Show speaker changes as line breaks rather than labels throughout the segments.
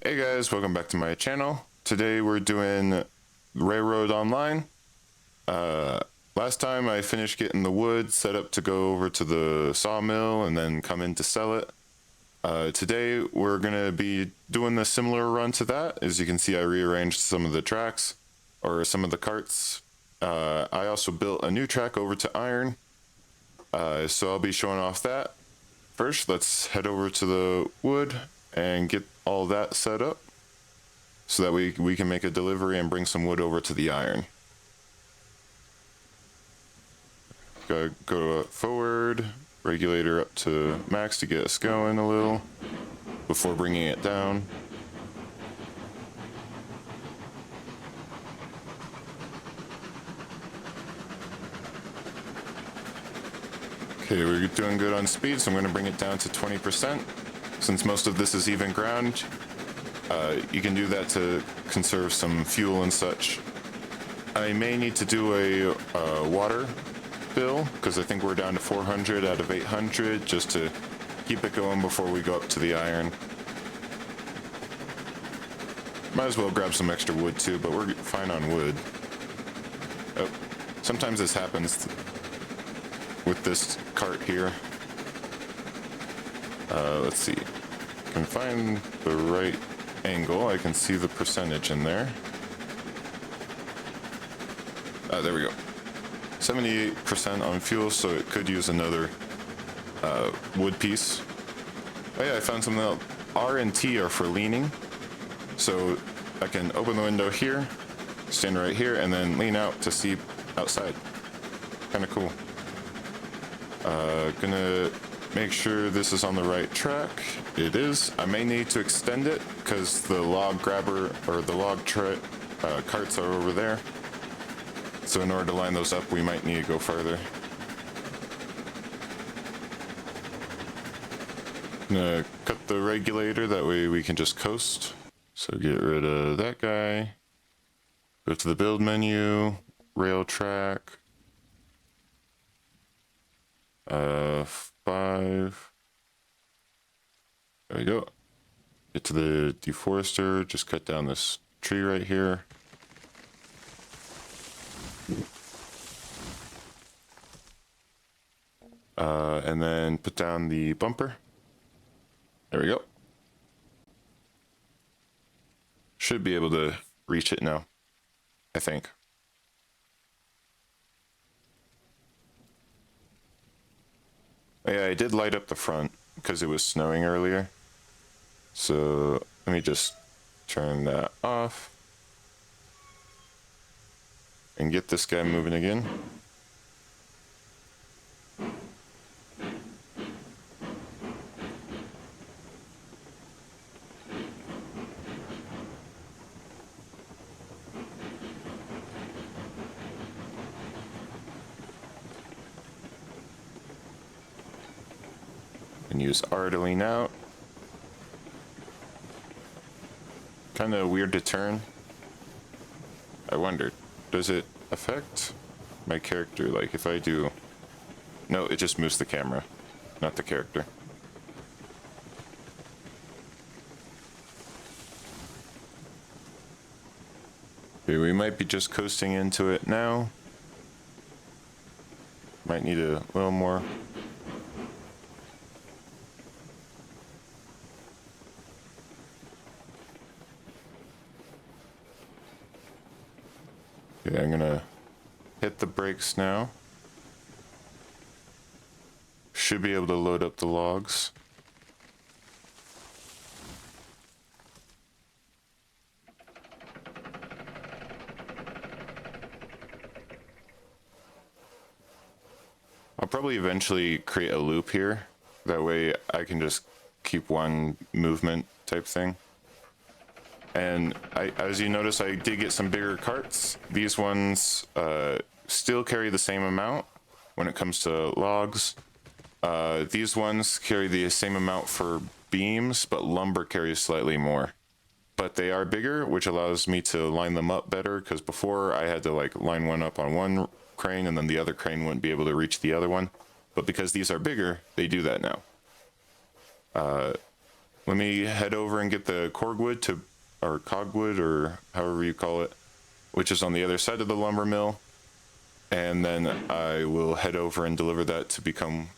Hey guys, welcome back to my channel. Today we're doing Railroad Online. Last time I finished getting the wood set up to go over to the sawmill and then come in to sell it. Today we're gonna be doing a similar run to that. As you can see, I rearranged some of the tracks, or some of the carts. I also built a new track over to iron, so I'll be showing off that. First, let's head over to the wood and get all that set up so that we can make a delivery and bring some wood over to the iron. Gotta go forward, regulator up to max to get us going a little before bringing it down. Okay, we're doing good on speed, so I'm gonna bring it down to 20%. Since most of this is even ground, you can do that to conserve some fuel and such. I may need to do a water bill, because I think we're down to 400 out of 800, just to keep it going before we go up to the iron. Might as well grab some extra wood too, but we're fine on wood. Oh, sometimes this happens with this cart here. Let's see. I can find the right angle. I can see the percentage in there. There we go. 78% on fuel, so it could use another wood piece. Oh yeah, I found something else. R and T are for leaning. So I can open the window here, stand right here, and then lean out to see outside. Kind of cool. Gonna make sure this is on the right track. It is. I may need to extend it because the log grabber or the log carts are over there. So in order to line those up, we might need to go further. Gonna cut the regulator, that way we can just coast. So get rid of that guy. Go to the build menu, rail track. 5. There we go. Get to the deforester, just cut down this tree right here. And then put down the bumper. There we go. Should be able to reach it now, I think. Yeah, I did light up the front because it was snowing earlier. So let me just turn that off and get this guy moving again. And use R to lean out. Kind of weird to turn. I wondered, does it affect my character? Like if I do... No, it just moves the camera, not the character. Okay, we might be just coasting into it now. Might need a little more. Okay, I'm gonna hit the brakes now. Should be able to load up the logs. I'll probably eventually create a loop here. That way I can just keep one movement type thing. And as you notice, I did get some bigger carts. These ones still carry the same amount when it comes to logs. These ones carry the same amount for beams, but lumber carries slightly more. But they are bigger, which allows me to line them up better, because before I had to like line one up on one crane and then the other crane wouldn't be able to reach the other one. But because these are bigger, they do that now. let me head over and get the cordwood to, or cogwood, or however you call it, which is on the other side of the lumber mill. And then I will head over and deliver that to become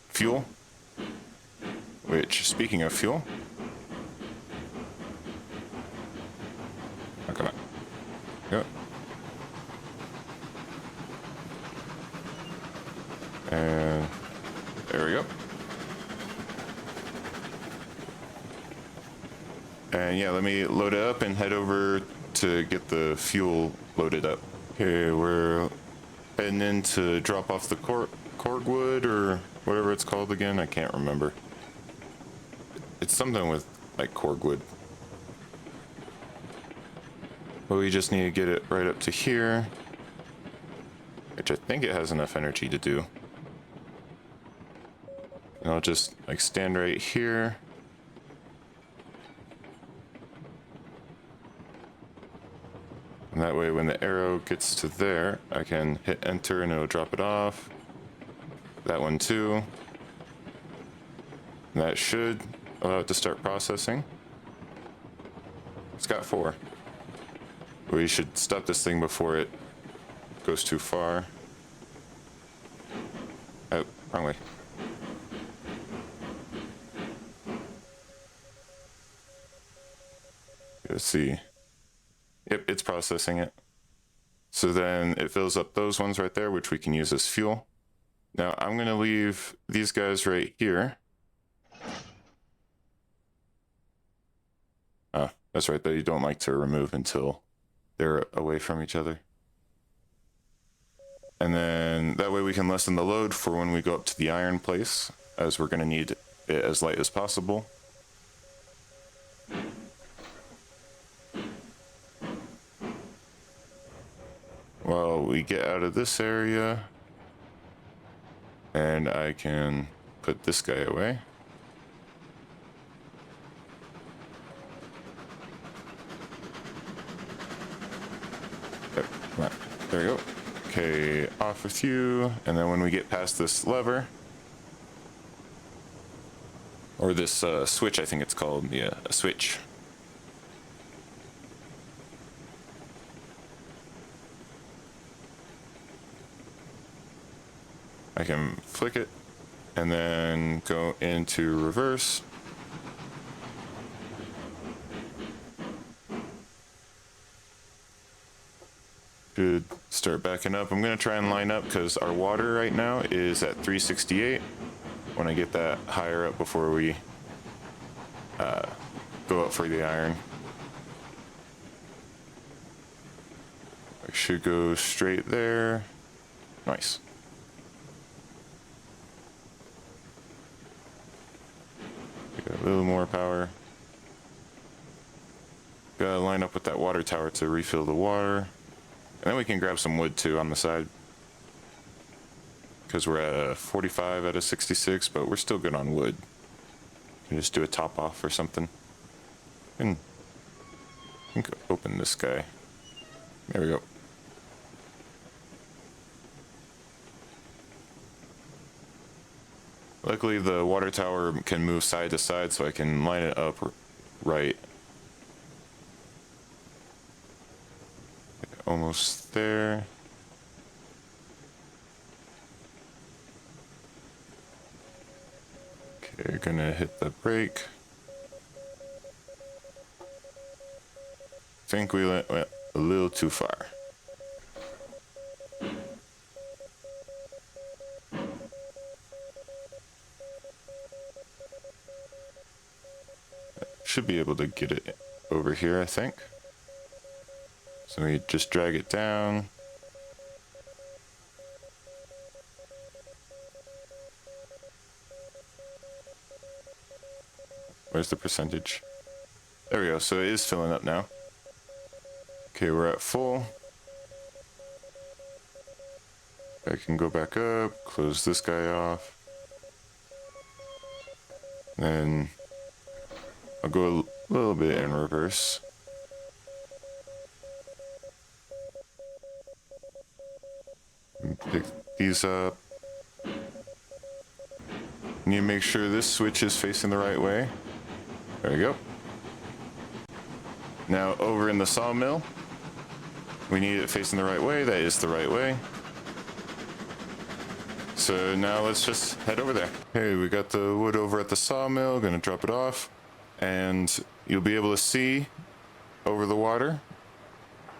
fuel. Which, speaking of fuel, oh, come on, go. And there we go. And yeah, let me load it up and head over to get the fuel loaded up. Okay, we're heading in to drop off the cordwood or whatever it's called again. I can't remember. It's something with like cordwood. But we just need to get it right up to here, which I think it has enough energy to do. And I'll just like stand right here. And that way when the arrow gets to there, I can hit enter and it'll drop it off. That one too. And that should allow it to start processing. It's got 4. We should stop this thing before it goes too far. Oh, wrong way. Let's see. Yep, it's processing it. So then it fills up those ones right there, which we can use as fuel. Now I'm going to leave these guys right here. That's right, that you don't like to remove until they're away from each other. And then that way we can lessen the load for when we go up to the iron place, as we're going to need it as light as possible. While we get out of this area, and I can put this guy away. There we go. Okay, off with you. And then when we get past this lever, or this switch, I think it's called, yeah, a switch. I can flick it and then go into reverse. Should start backing up. I'm gonna try and line up because our water right now is at 368. When I get that higher up before we go up for the iron. I should go straight there. Nice. Got a little more power. Gotta line up with that water tower to refill the water. And then we can grab some wood too on the side. Because we're at a 45 out of 66, but we're still good on wood. You can just do a top off or something. And I think open this guy. There we go. Luckily the water tower can move side to side so I can line it up right. Almost there. Okay, gonna hit the brake. Think we went a little too far. Should be able to get it over here, I think. So we just drag it down. Where's the percentage? There we go, so it is filling up now. Okay, we're at full. I can go back up, close this guy off. Then I'll go a little bit in reverse. Pick these up. You need to make sure this switch is facing the right way. There we go. Now over in the sawmill, we need it facing the right way. That is the right way. So now let's just head over there. Hey, we got the wood over at the sawmill. Gonna drop it off, and you'll be able to see over the water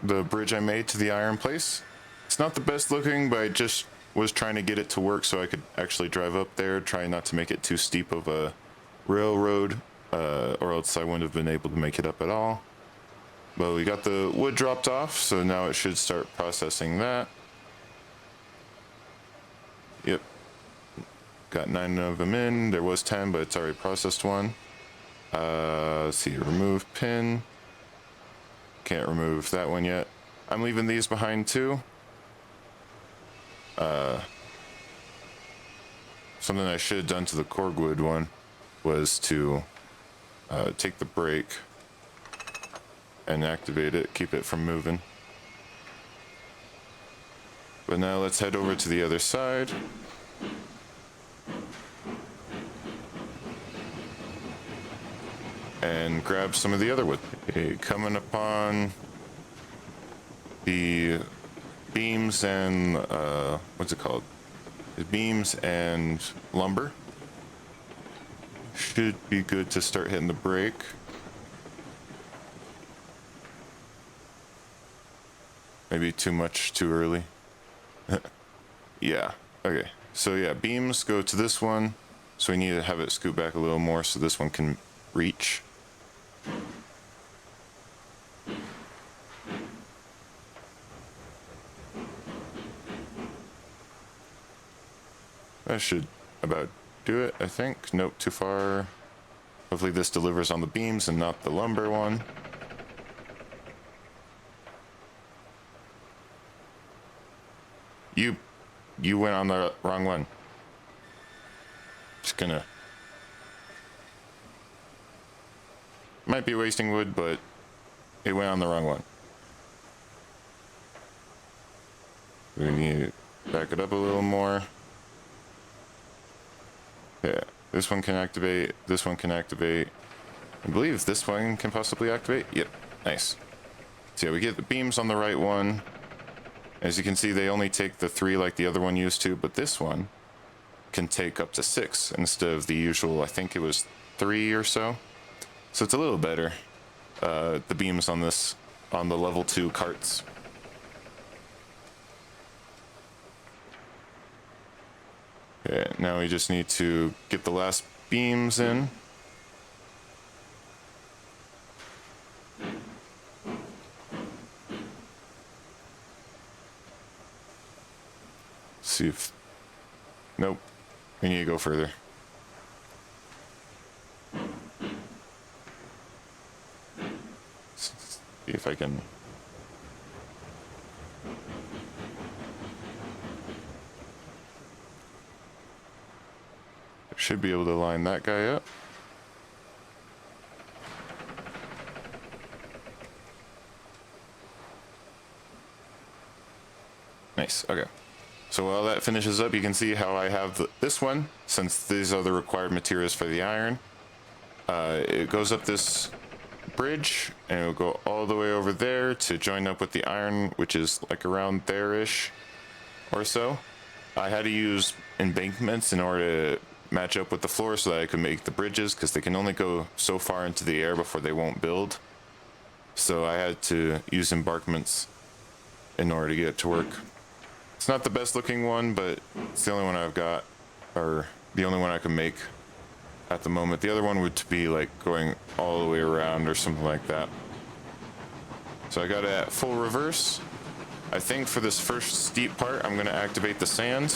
the bridge I made to the iron place. It's not the best looking, but I just was trying to get it to work so I could actually drive up there, try not to make it too steep of a railroad, or else I wouldn't have been able to make it up at all. But we got the wood dropped off, so now it should start processing that. Yep. Got 9 of them in. There was 10, but it's already processed one. Let's see, remove pin. Can't remove that one yet. I'm leaving these behind too. Something I should have done to the cordwood one was to take the brake and activate it, keep it from moving. But now let's head over to the other side. And grab some of the other wood. Okay, coming upon the beams and, what's it called? The beams and lumber. Should be good to start hitting the brake. Maybe too much too early. Yeah, okay. So yeah, beams go to this one. So we need to have it scoot back a little more so this one can reach. That should about do it, I think. Nope, too far. Hopefully this delivers on the beams and not the lumber one. You went on the wrong one. Just gonna... Might be wasting wood, but it went on the wrong one. We need to back it up a little more. Yeah, this one can activate, this one can activate. I believe this one can possibly activate. Yep, nice. So yeah, we get the beams on the right one. As you can see, they only take the 3 like the other one used to, but this one can take up to 6 instead of the usual, I think it was 3 or so. So it's a little better, the beams on this, on the level 2 carts. Okay, now we just need to get the last beams in. See if... Nope. We need to go further. See if I can... Should be able to line that guy up. Nice, okay. So while that finishes up, you can see how I have this one, since these are the required materials for the iron. It goes up this bridge, and it'll go all the way over there to join up with the iron, which is like around there-ish or so. I had to use embankments in order to match up with the floor so that I could make the bridges, because they can only go so far into the air before they won't build. So I had to use embankments in order to get it to work. It's not the best looking one, but it's the only one I've got, or the only one I can make at the moment. The other one would be like going all the way around or something like that. So I got it at full reverse. I think for this first steep part, I'm gonna activate the sand,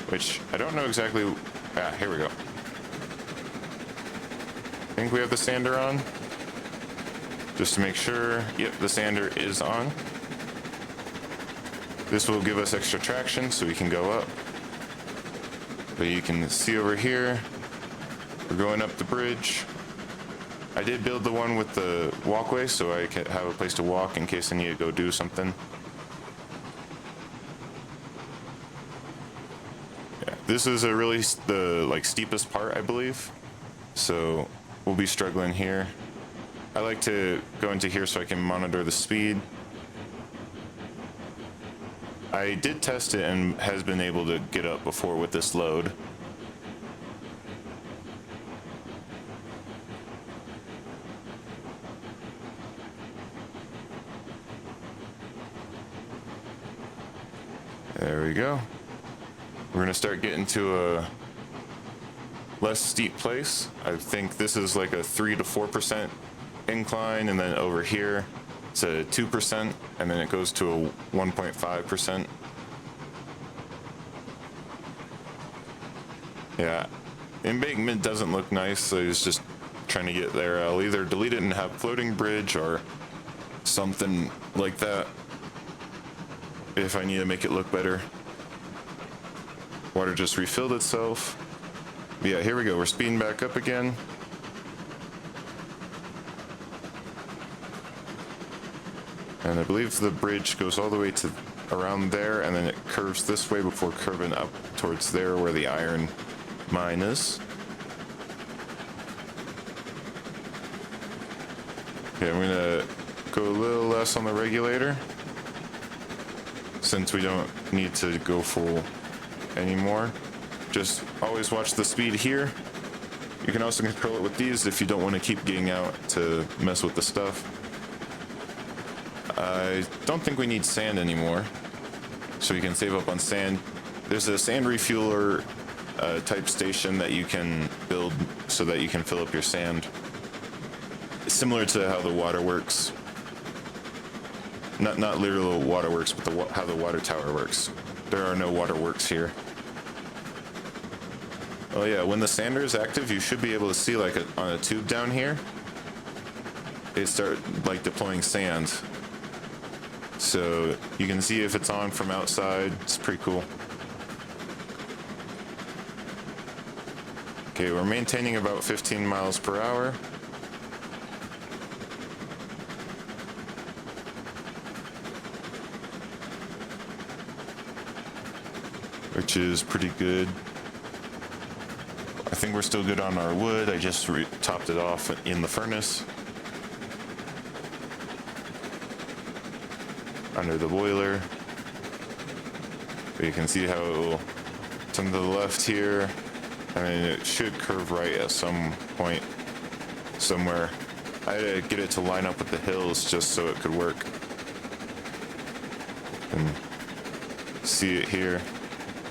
which I don't know exactly. Ah, here we go. I think we have the sander on. Just to make sure, yep, the sander is on. This will give us extra traction so we can go up. But you can see over here, we're going up the bridge. I did build the one with the walkway so I can have a place to walk in case I need to go do something. Yeah, this is a really the like steepest part, I believe. So we'll be struggling here. I like to go into here so I can monitor the speed. I did test it and has been able to get up before with this load. There we go. We're gonna start getting to a less steep place. I think this is like a 3 to 4% incline, and then over here it's a 2%, and then it goes to a 1.5%. Yeah, embankment doesn't look nice, so I was just trying to get there. I'll either delete it and have floating bridge or something like that if I need to make it look better. Water just refilled itself. But yeah, here we go. We're speeding back up again. And I believe the bridge goes all the way to around there, and then it curves this way before curving up towards there where the iron mine is. Okay, I'm gonna go a little less on the regulator since we don't need to go full anymore. Just always watch the speed here. You can also control it with these if you don't want to keep getting out to mess with the stuff. I don't think we need sand anymore, so you can save up on sand. There's a sand refueler type station that you can build so that you can fill up your sand. It's similar to how the water works. Not literal waterworks, but how the water tower works. There are no waterworks here. Oh yeah, when the sander is active, you should be able to see like on a tube down here, it start like deploying sand. So you can see if it's on from outside. It's pretty cool. Okay, we're maintaining about 15 miles per hour. Which is pretty good. I think we're still good on our wood. I just topped it off in the furnace. Under the boiler. But you can see how it will turn to the left here. I mean, it should curve right at some point somewhere. I had to get it to line up with the hills just so it could work. And see it here.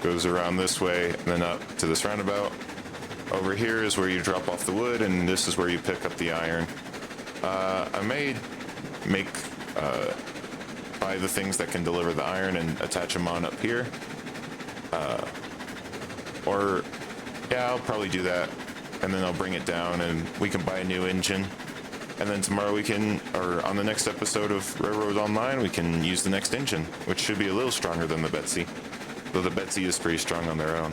Goes around this way and then up to this roundabout. Over here is where you drop off the wood, and this is where you pick up the iron. I may buy the things that can deliver the iron and attach them on up here. Or yeah, I'll probably do that, and then I'll bring it down and we can buy a new engine. And then tomorrow we can, or on the next episode of Railroad Online, we can use the next engine, which should be a little stronger than the Betsy. Though the Betsy is pretty strong on their own.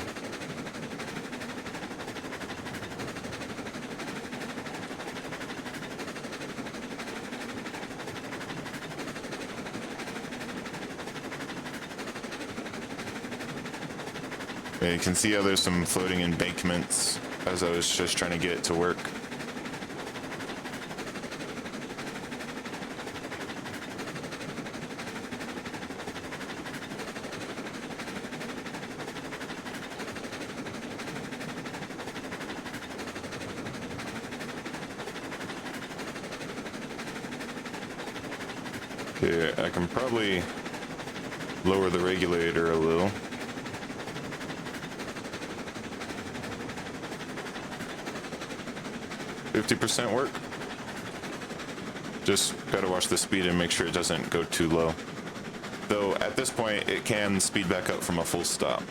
And you can see how there's some floating embankments as I was just trying to get it to work. Okay, I can probably lower the regulator a little. %50 work. Just gotta watch the speed and make sure it doesn't go too low. Though at this point it can speed back up from a full stop.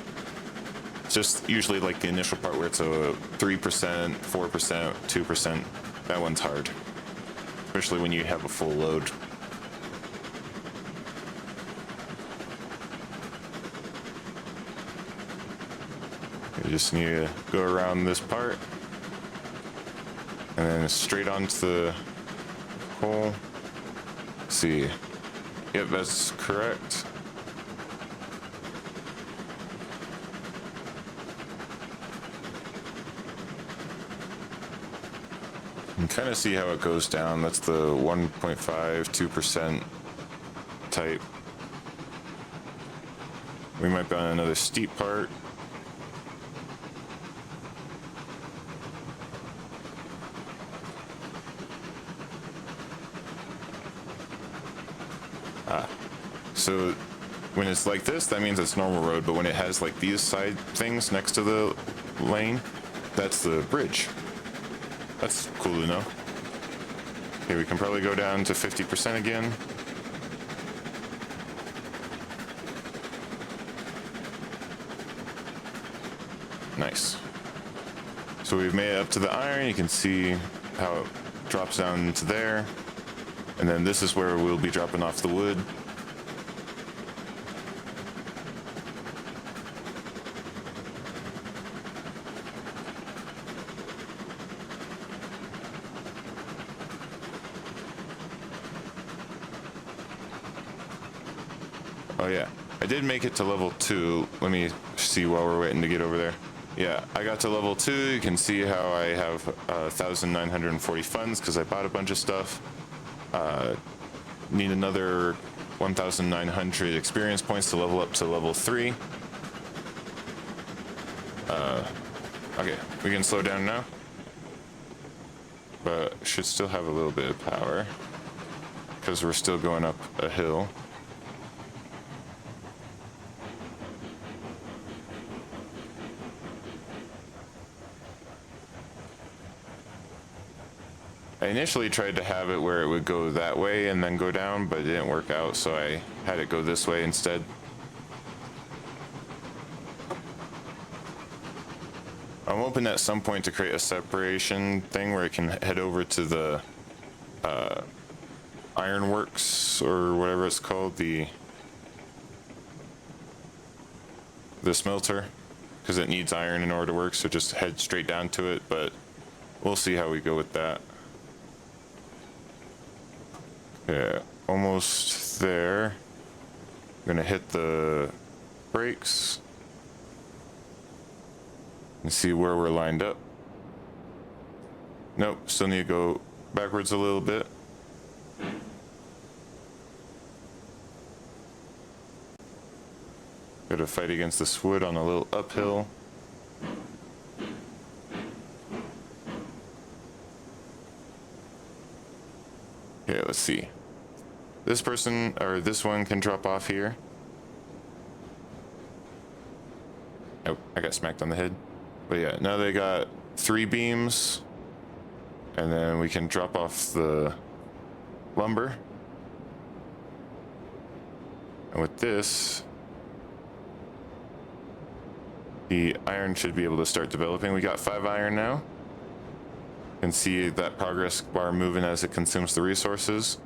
It's just usually like the initial part where it's a 3%, 4%, 2%. That one's hard, especially when you have a full load. You just need to go around this part and then straight onto the hole. Let's see. Yep, that's correct. You can kind of see how it goes down. That's the 1.5, 2% type. We might be on another steep part. So when it's like this, that means it's normal road, but when it has like these side things next to the lane, that's the bridge. That's cool to know. Okay, we can probably go down to 50% again. Nice. So we've made it up to the iron. You can see how it drops down into there. And then this is where we'll be dropping off the wood. Oh yeah, I did make it to level 2. Let me see while we're waiting to get over there. Yeah, I got to level 2. You can see how I have 1,940 funds because I bought a bunch of stuff. Need another 1,900 experience points to level up to level 3. Okay, we can slow down now. But should still have a little bit of power because we're still going up a hill. I initially tried to have it where it would go that way and then go down, but it didn't work out, so I had it go this way instead. I'm hoping at some point to create a separation thing where it can head over to the ironworks or whatever it's called, the smelter, because it needs iron in order to work, so just head straight down to it, but we'll see how we go with that. Yeah, almost there. Gonna hit the brakes and see where we're lined up. Nope, still need to go backwards a little bit. Gotta fight against this wood on a little uphill. Okay, let's see. This person, or this one can drop off here. Oh, I got smacked on the head. But yeah, now they got 3 beams. And then we can drop off the lumber. And with this, the iron should be able to start developing. We got 5 iron now. You can see that progress bar moving as it consumes the resources.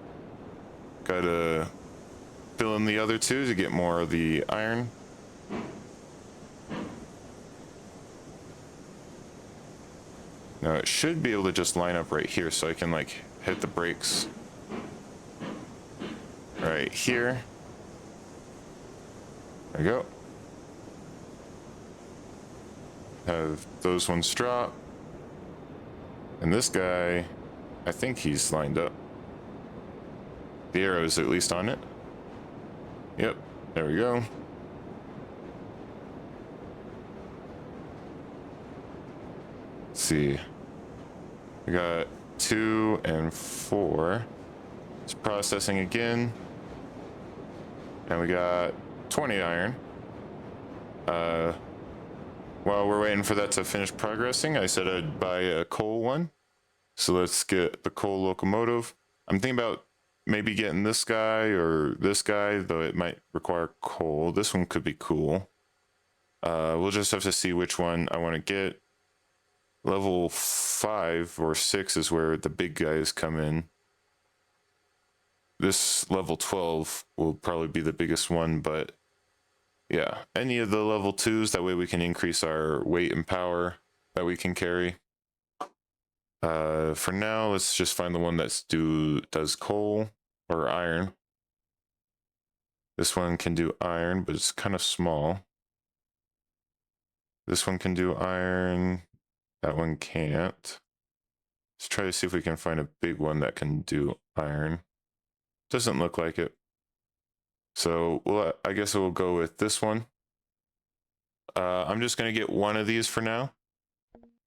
Gotta fill in the other 2 to get more of the iron. Now it should be able to just line up right here, so I can like hit the brakes right here. There we go. Have those ones drop. And this guy, I think he's lined up. The arrow is at least on it. Yep, there we go. Let's see. We got 2 and 4. It's processing again. And we got 20 iron. While we're waiting for that to finish progressing, I said I'd buy a coal one. So let's get the coal locomotive. I'm thinking about maybe getting this guy or this guy, though it might require coal. This one could be cool. We'll just have to see which one I want to get. Level 5 or 6 is where the big guys come in. This level 12 will probably be the biggest one, but yeah, any of the level 2s, that way we can increase our weight and power that we can carry. For now, let's just find the one that does coal or iron. This one can do iron, but it's kind of small. This one can do iron. That one can't. Let's try to see if we can find a big one that can do iron. Doesn't look like it. So well, I guess we'll go with this one. I'm just going to get one of these for now.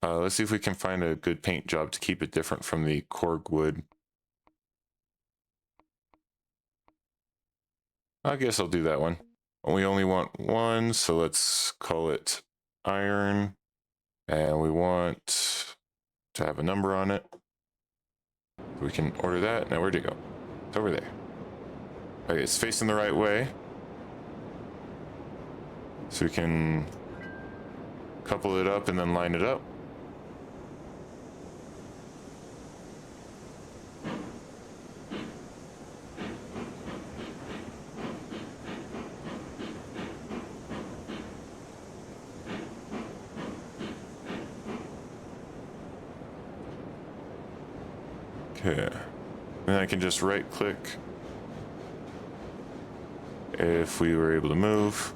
Let's see if we can find a good paint job to keep it different from the Korg wood. I guess I'll do that one. We only want one, so let's call it iron. And we want to have a number on it. We can order that. Now, where'd it go? It's over there. Okay, it's facing the right way. So we can couple it up and then line it up. Okay. And I can just right click if we were able to move.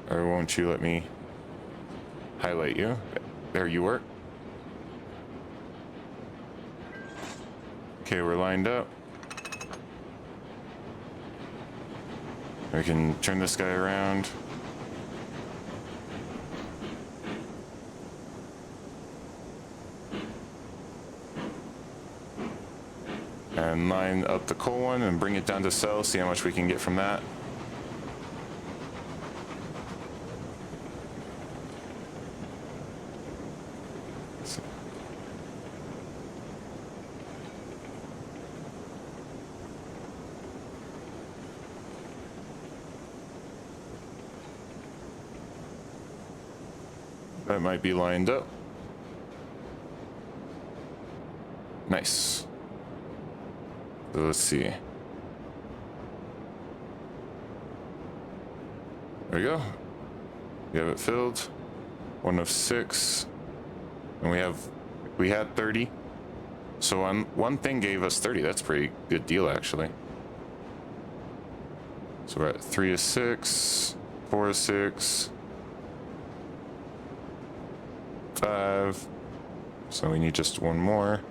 Or won't you let me highlight you? There you were. Okay, we're lined up. We can turn this guy around. And line up the coal one and bring it down to cell, see how much we can get from that. That might be lined up. Nice. So let's see. There we go. We have it filled. 1 of 6. And we had 30. So one thing gave us 30. That's a pretty good deal, actually. So we're at 3 of 6, 4 of 6, 5. So we need just one more.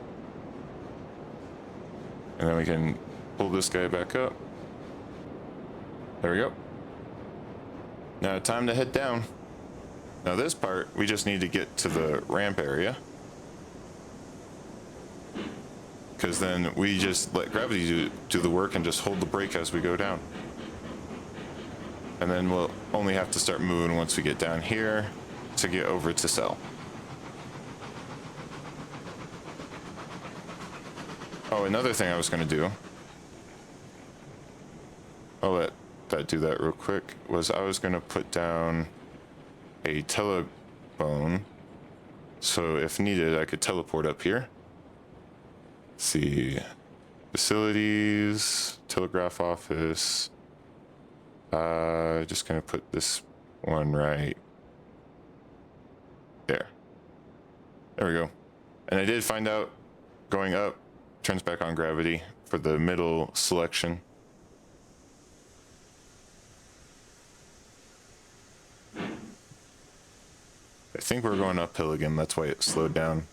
And then we can pull this guy back up. There we go. Now time to head down. Now this part, we just need to get to the ramp area. Because then we just let gravity do the work and just hold the brake as we go down. And then we'll only have to start moving once we get down here to get over to cell. Oh, another thing I was going to do, I'll let that do that real quick, was I was going to put down a telephone, so if needed, I could teleport up here. Let's see, facilities, telegraph office, just going to put this one right there. There we go. And I did find out going up turns back on gravity for the middle selection. I think we're going uphill again, that's why it slowed down.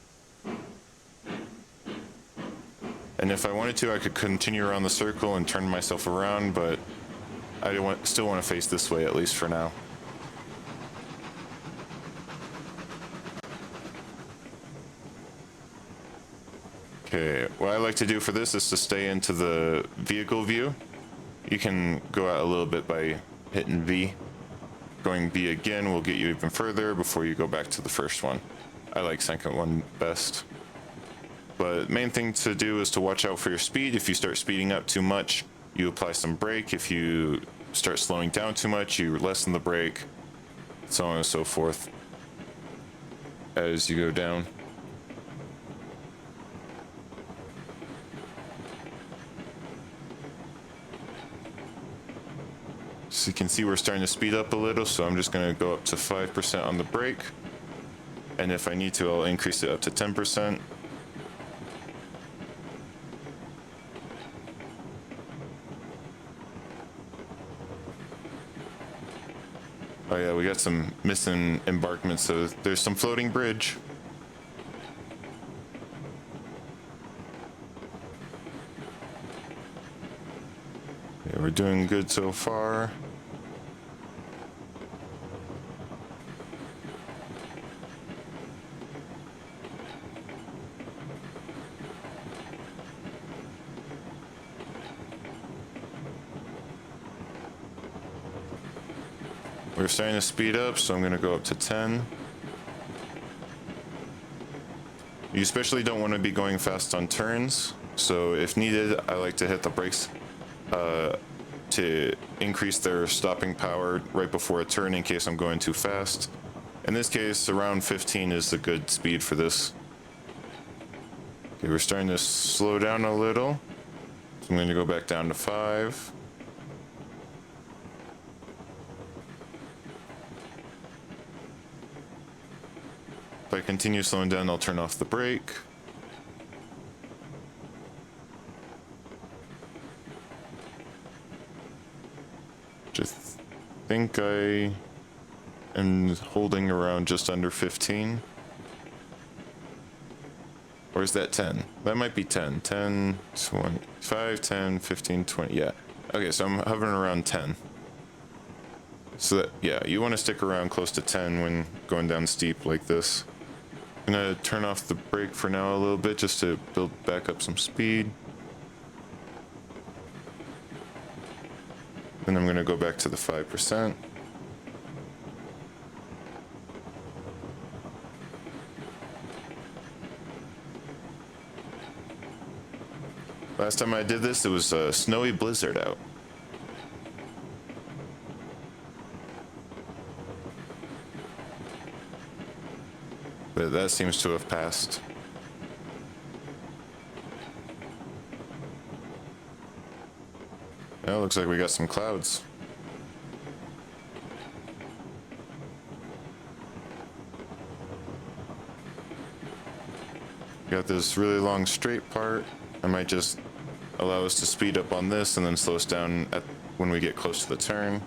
And if I wanted to, I could continue around the circle and turn myself around, but I still want to face this way, at least for now. Okay, what I like to do for this is to stay into the vehicle view. You can go out a little bit by hitting V. Going V again will get you even further before you go back to the first one. I like second one best. But main thing to do is to watch out for your speed. If you start speeding up too much, you apply some brake. If you start slowing down too much, you lessen the brake. So on and so forth as you go down. So you can see we're starting to speed up a little, so I'm just going to go up to 5% on the brake. And if I need to, I'll increase it up to 10%. Oh yeah, we got some missing embankments, so there's some floating bridge. Yeah, we're doing good so far. We're starting to speed up, so I'm gonna go up to 10. You especially don't want to be going fast on turns, so if needed, I like to hit the brakes to increase their stopping power right before a turn in case I'm going too fast. In this case, around 15 is the good speed for this. Okay, we're starting to slow down a little, so I'm going to go back down to 5. If I continue slowing down, I'll turn off the brake. Just think I am holding around just under 15. Or is that 10? That might be 10. 10, 20, 5, 10, 15, 20. Yeah. Okay, so I'm hovering around 10. So that, yeah, you want to stick around close to 10 when going down steep like this. I'm gonna turn off the brake for now a little bit just to build back up some speed. Then I'm gonna go back to the 5%. Last time I did this, it was a snowy blizzard out. But that seems to have passed. Well, looks like we got some clouds. Got this really long straight part. I might just allow us to speed up on this and then slow us down when we get close to the turn.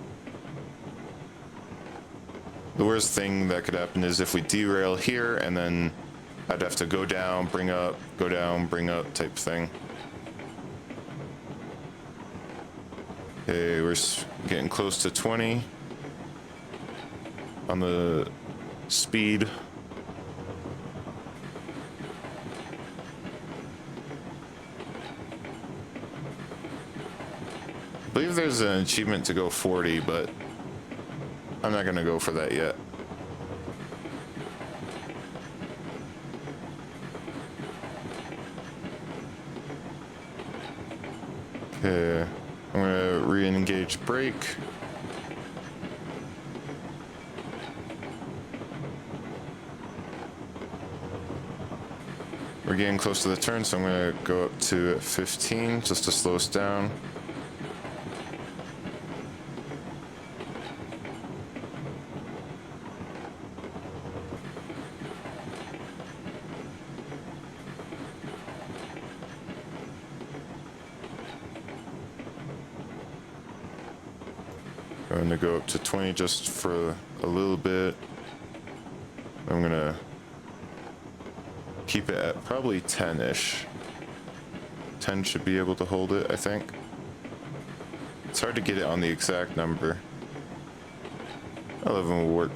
The worst thing that could happen is if we derail here and then I'd have to go down, bring up, go down, bring up type thing. Okay, we're getting close to 20 on the speed. I believe there's an achievement to go 40, but I'm not gonna go for that yet. Okay, I'm gonna re-engage brake. We're getting close to the turn, so I'm gonna go up to 15 just to slow us down. I'm gonna go up to 20 just for a little bit. I'm gonna keep it at probably 10-ish. 10 should be able to hold it, I think. It's hard to get it on the exact number. 11 will work.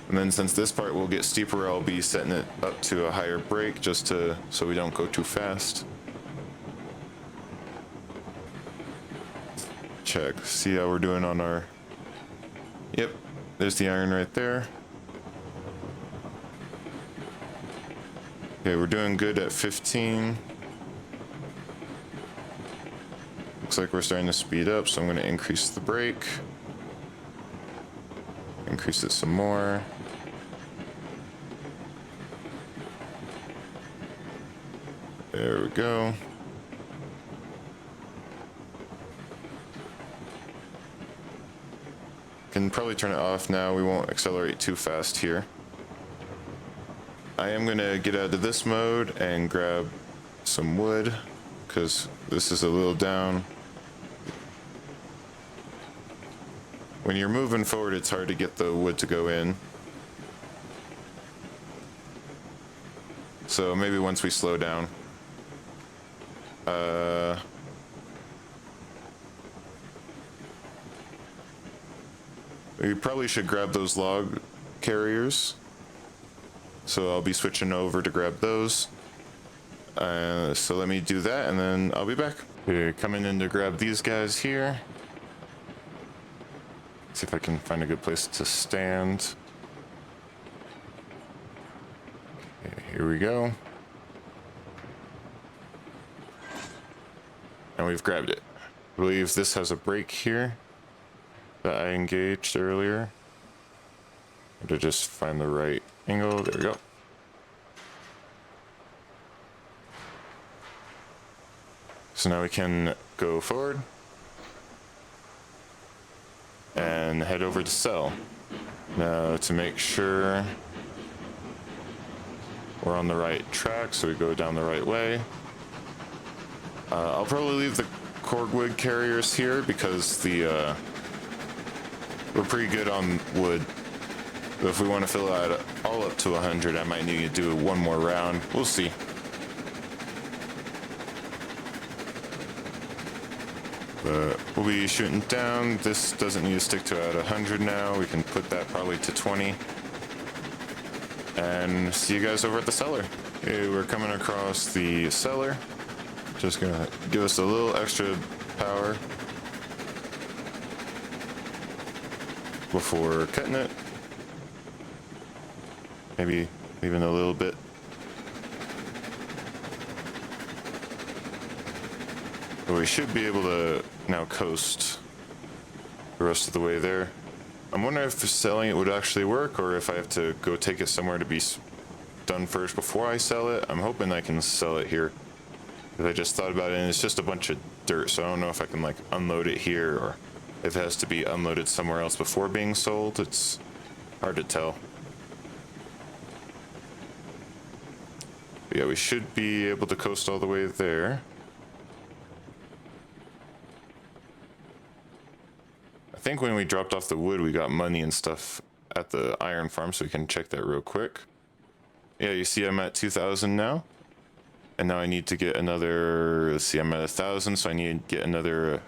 And then since this part will get steeper, I'll be setting it up to a higher brake just so we don't go too fast. Check, see how we're doing on our... Yep, there's the iron right there. Okay, we're doing good at 15. Looks like we're starting to speed up, so I'm going to increase the brake. Increase it some more. There we go. Can probably turn it off now. We won't accelerate too fast here. I am gonna get out of this mode and grab some wood because this is a little down. When you're moving forward, it's hard to get the wood to go in. So maybe once we slow down. We probably should grab those log carriers. So I'll be switching over to grab those. So let me do that and then I'll be back. Okay, coming in to grab these guys here. See if I can find a good place to stand. Okay, here we go. And we've grabbed it. I believe this has a brake here that I engaged earlier. To just find the right angle. There we go. So now we can go forward and head over to sell. Now to make sure we're on the right track, so we go down the right way. I'll probably leave the cordwood carriers here because we're pretty good on wood. But if we want to fill out all up to 100, I might need to do one more round. We'll see. But we'll be shooting down. This doesn't need to stick to at 100 now. We can put that probably to 20. And see you guys over at the cellar. Okay, we're coming across the cellar. Just gonna give us a little extra power before cutting it. Maybe even a little bit. But we should be able to now coast the rest of the way there. I'm wondering if selling it would actually work or if I have to go take it somewhere to be done first before I sell it. I'm hoping I can sell it here. Because I just thought about it and it's just a bunch of dirt, so I don't know if I can like unload it here or if it has to be unloaded somewhere else before being sold. It's hard to tell. But yeah, we should be able to coast all the way there. I think when we dropped off the wood, we got money and stuff at the iron farm, so we can check that real quick. Yeah, you see I'm at 2,000 now. And now I need to get another, let's see, I'm at 1,000, so I need to get another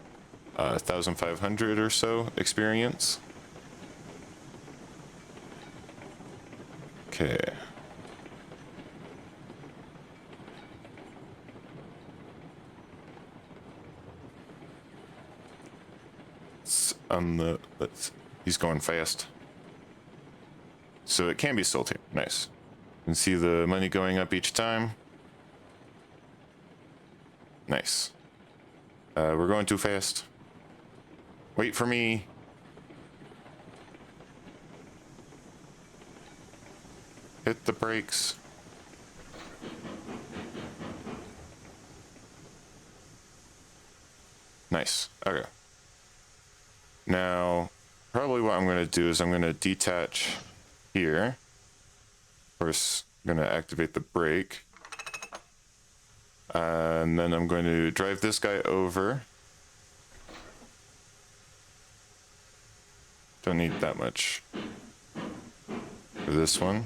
1,500 or so experience. Okay. He's going fast. So it can be sold here. Nice. You can see the money going up each time. Nice. We're going too fast. Wait for me. Hit the brakes. Nice. Okay. Now, probably what I'm going to do is I'm going to detach here. Of course, I'm going to activate the brake. And then I'm going to drive this guy over. Don't need that much for this one.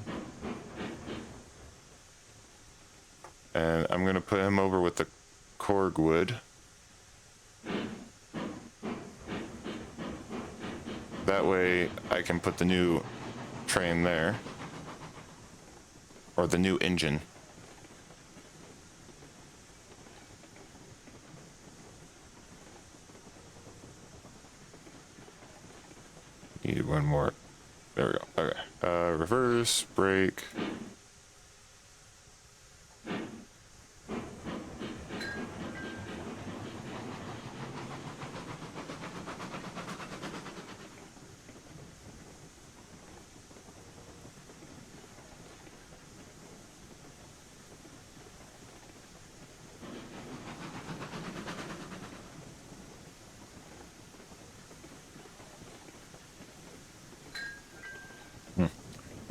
And I'm going to put him over with the cordwood. That way I can put the new train there. Or the new engine. Need one more. There we go. Okay. Reverse, brake.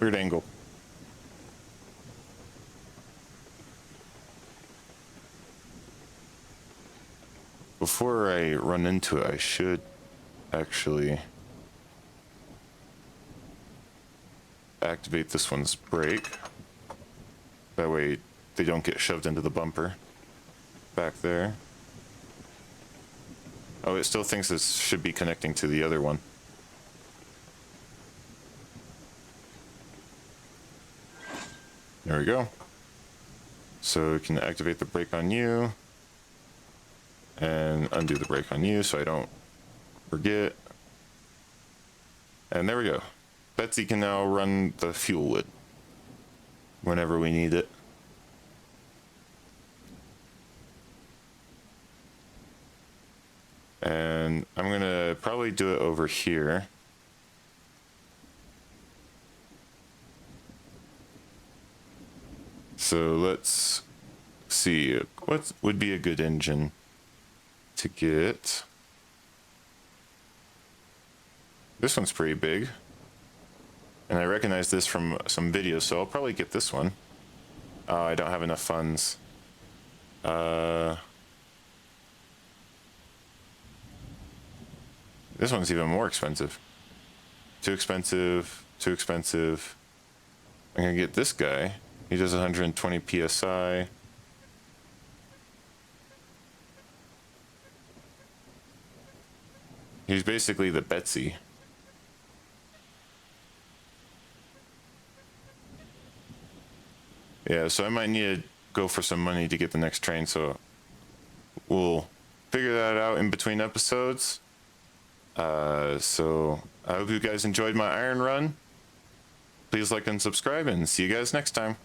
Weird angle. Before I run into it, I should actually activate this one's brake. That way they don't get shoved into the bumper back there. Oh, it still thinks this should be connecting to the other one. There we go. So we can activate the brake on you and undo the brake on you so I don't forget. And there we go. Betsy can now run the fuel wood whenever we need it. And I'm gonna probably do it over here. So let's see, what would be a good engine to get? This one's pretty big. And I recognize this from some videos, so I'll probably get this one. Oh, I don't have enough funds. This one's even more expensive. Too expensive, too expensive. I'm gonna get this guy. He does 120 PSI. He's basically the Betsy. Yeah, so I might need to go for some money to get the next train, so we'll figure that out in between episodes. So I hope you guys enjoyed my iron run. Please like and subscribe, and see you guys next time.